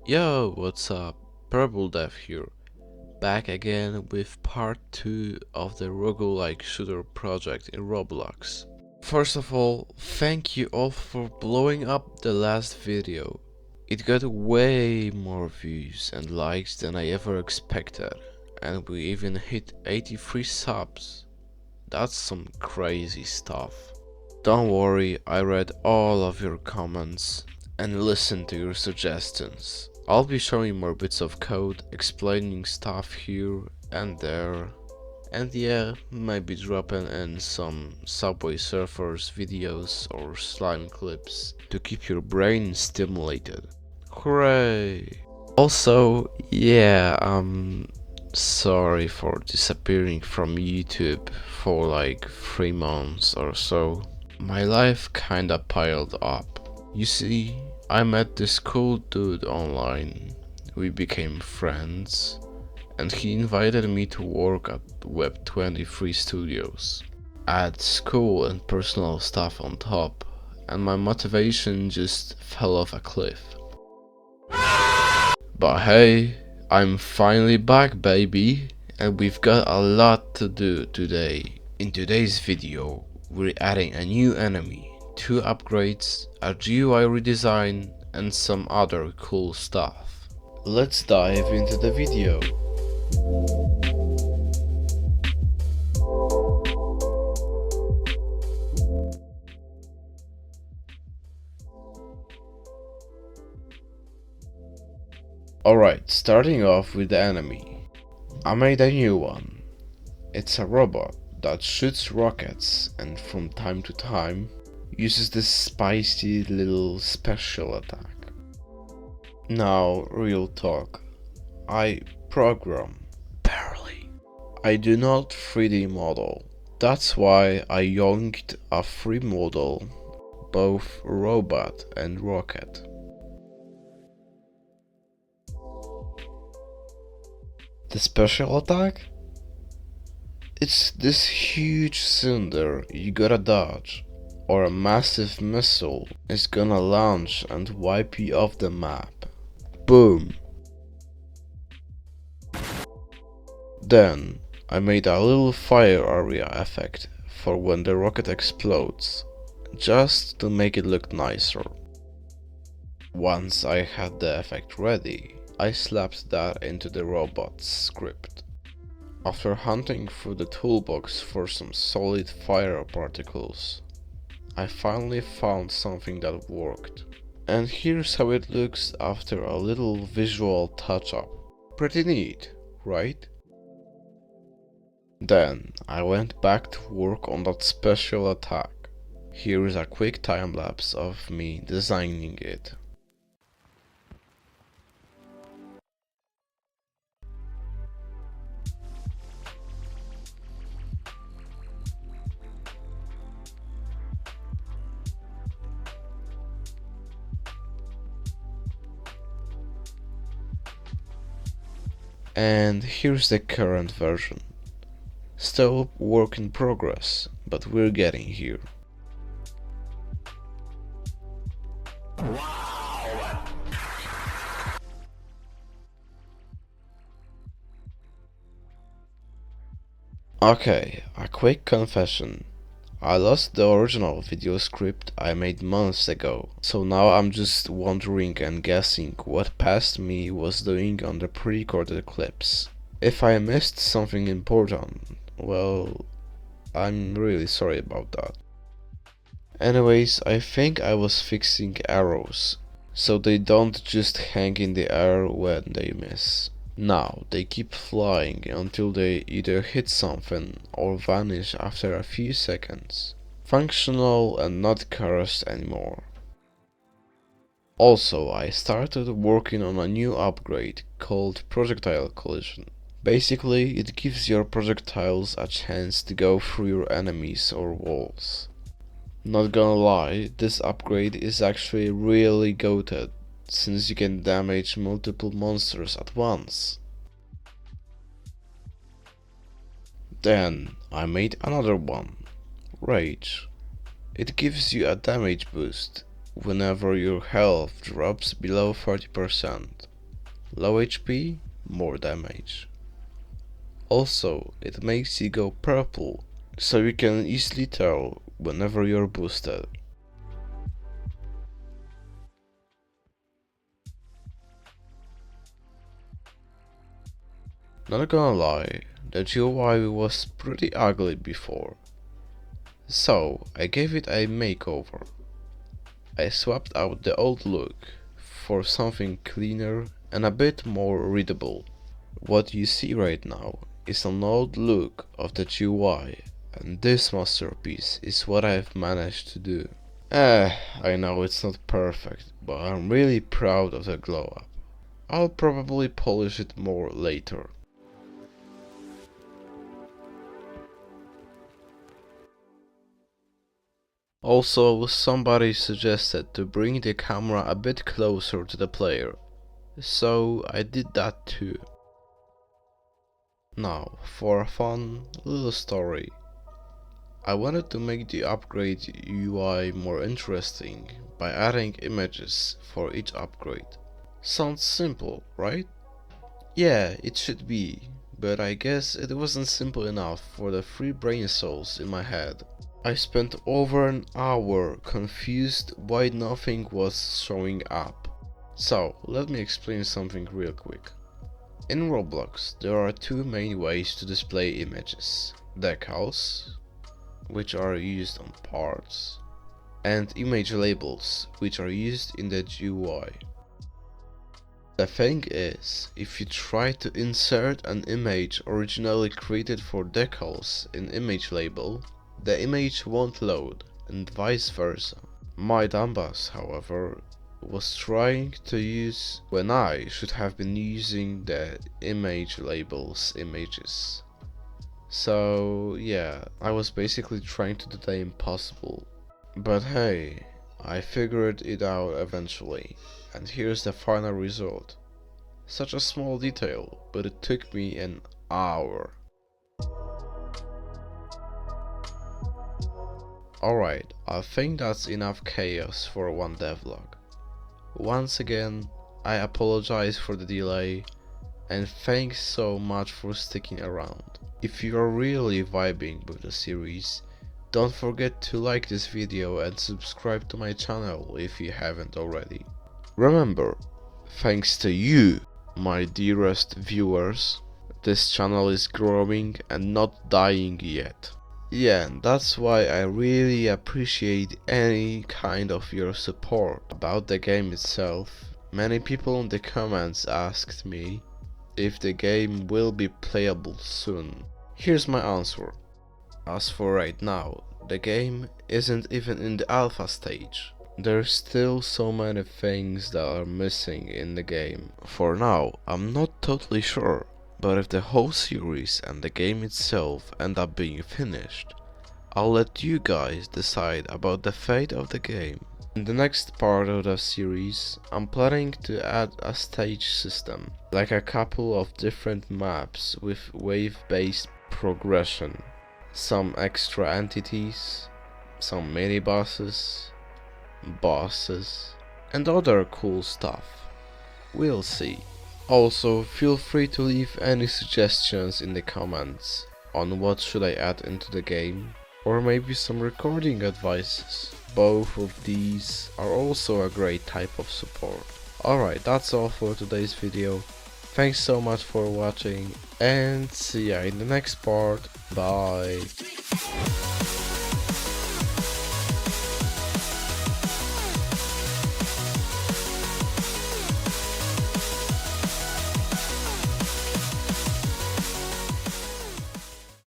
Yo, what's up? Purble Dev here, back again with part 2 of the roguelike shooter project in Roblox. First of all, thank you all for blowing up the last video. It got way more views and likes than I ever expected, and we even hit 83 subs. That's some crazy stuff. Don't worry, I read all of your comments and listened to your suggestions. I'll be showing more bits of code, explaining stuff here and there, and yeah, maybe dropping in some Subway Surfers videos or slime clips to keep your brain stimulated. Hooray! Also, yeah, I'm sorry for disappearing from YouTube for like 3 months or so. My life kinda piled up. You see, I met this cool dude online. We became friends, and he invited me to work at Web23 Studios. Add school and personal stuff on top, and my motivation just fell off a cliff. But hey, I'm finally back, baby, and we've got a lot to do today. In today's video, we're adding a new enemy, 2 upgrades, a GUI redesign, and some other cool stuff. Let's dive into the video. Alright, starting off with the enemy. I made a new one. It's a robot that shoots rockets and from time to time uses this spicy little special attack. Now, real talk. I program. Barely. I do not 3D model. That's why I yoinked a free model, both robot and rocket. The special attack? It's this huge cylinder you gotta dodge, or a massive missile is gonna launch and wipe you off the map. Boom! Then I made a little fire area effect for when the rocket explodes, just to make it look nicer. Once I had the effect ready, I slapped that into the robot's script. After hunting through the toolbox for some solid fire particles, I finally found something that worked. And here's how it looks after a little visual touch-up. Pretty neat, right? Then I went back to work on that special attack. Here is a quick time-lapse of me designing it. And here's the current version. Still work in progress, but we're getting here. Okay, a quick confession. I lost the original video script I made months ago, so now I'm just wondering and guessing what past me was doing on the pre-recorded clips. If I missed something important, well, I'm really sorry about that. Anyways, I think I was fixing arrows, so they don't just hang in the air when they miss. Now, they keep flying until they either hit something or vanish after a few seconds. Functional and not cursed anymore. Also, I started working on a new upgrade called Projectile Collision. Basically, it gives your projectiles a chance to go through your enemies or walls. Not gonna lie, this upgrade is actually really goated, since you can damage multiple monsters at once. Then I made another one, Rage. It gives you a damage boost whenever your health drops below 30%. Low HP, more damage. Also, it makes you go purple, so you can easily tell whenever you're boosted. Not gonna lie, the GUI was pretty ugly before, so I gave it a makeover. I swapped out the old look for something cleaner and a bit more readable. What you see right now is an old look of the GUI, and this masterpiece is what I've managed to do. I know it's not perfect, but I'm really proud of the glow up. I'll probably polish it more later. Also, somebody suggested to bring the camera a bit closer to the player, so I did that too. Now, for a fun little story. I wanted to make the upgrade UI more interesting by adding images for each upgrade. Sounds simple, right? Yeah, it should be, but I guess it wasn't simple enough for the 3 brain cells in my head. I spent over an hour confused why nothing was showing up. So, let me explain something real quick. In Roblox, there are 2 main ways to display images: decals, which are used on parts, and ImageLabels, which are used in the GUI. The thing is, if you try to insert an image originally created for decals in ImageLabel, the image won't load, and vice versa. My dumbass, however, was trying to use when I should have been using the ImageLabels images. So yeah, I was basically trying to do the impossible. But hey, I figured it out eventually, and here's the final result. Such a small detail, but it took me an hour. Alright, I think that's enough chaos for one devlog. Once again, I apologize for the delay, and thanks so much for sticking around. If you are really vibing with the series, don't forget to like this video and subscribe to my channel if you haven't already. Remember, thanks to you, my dearest viewers, this channel is growing and not dying yet. Yeah, and that's why I really appreciate any kind of your support. About the game itself, many people in the comments asked me if the game will be playable soon. Here's my answer. As for right now, the game isn't even in the alpha stage. There's still so many things that are missing in the game. For now, I'm not totally sure, but if the whole series and the game itself end up being finished, I'll let you guys decide about the fate of the game. In the next part of the series, I'm planning to add a stage system, like a couple of different maps with wave-based progression, some extra entities, some mini-bosses, bosses, and other cool stuff. We'll see. Also, feel free to leave any suggestions in the comments on what should I add into the game, or maybe some recording advices. Both of these are also a great type of support. Alright, that's all for today's video. Thanks so much for watching, and see ya in the next part. Bye.